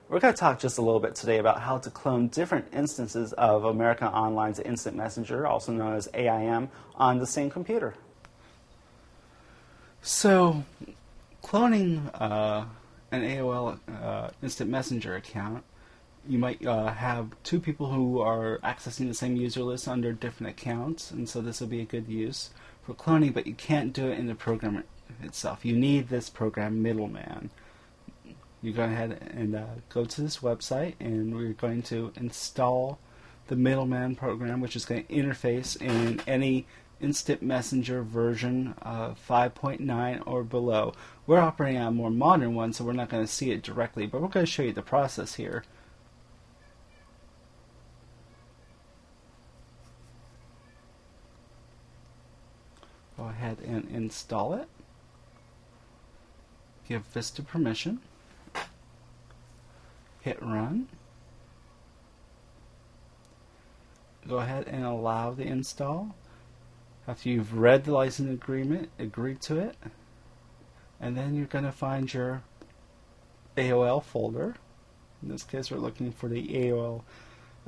We're going to talk just a little bit today about how to clone different instances of America Online's Instant Messenger, also known as AIM, on the same computer. So, cloning an AOL Instant Messenger account, you might have two people who are accessing the same user list under different accounts, and so this will be a good use for cloning, but you can't do it in the program itself. You need this program middleman. You go ahead and go to this website, and we're going to install the middleman program, which is going to interface in any Instant Messenger version 5.9 or below. We're operating on a more modern one, so we're not going to see it directly, but we're going to show you the process here. Go ahead and install it. Give Vista permission. Hit run. Go ahead and allow the install. After you've read the license agreement, agree to it, and then you're going to find your AOL folder. In this case, we're looking for the AOL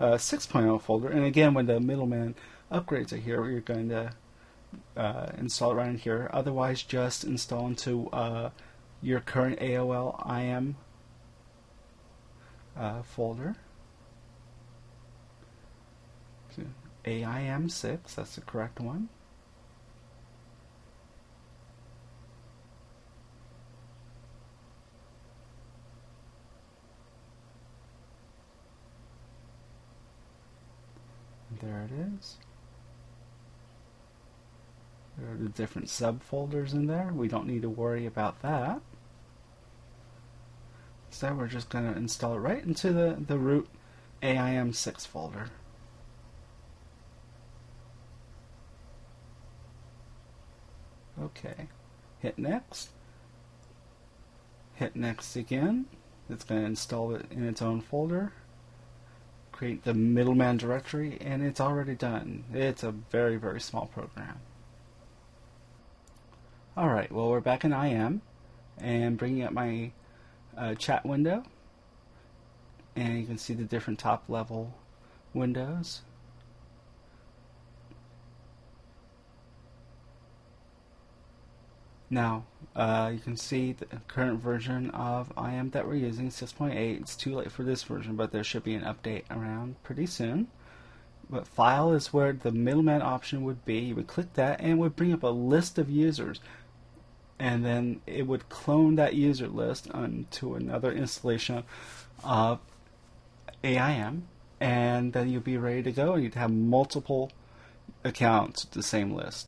6.0 folder. And again, when the middleman upgrades are here, you're going to install it right in here. Otherwise, just install into your current AOL IM folder. AIM6, that's the correct one. There it is. There are the different subfolders in there. We don't need to worry about that. So we're just going to install it right into the root AIM6 folder. Okay. Hit next. Hit next again. It's going to install it in its own folder. Create the middleman directory, and it's already done. It's a very, very small program. Alright, well, we're back in IM and bringing up my chat window, and you can see the different top level windows. Now, you can see the current version of IM that we're using, 6.8. It's too late for this version, but there should be an update around pretty soon. But file is where the middleman option would be. You would click that, and it would bring up a list of users. And then it would clone that user list onto another installation of AIM, and then you'd be ready to go, and you'd have multiple accounts with the same list.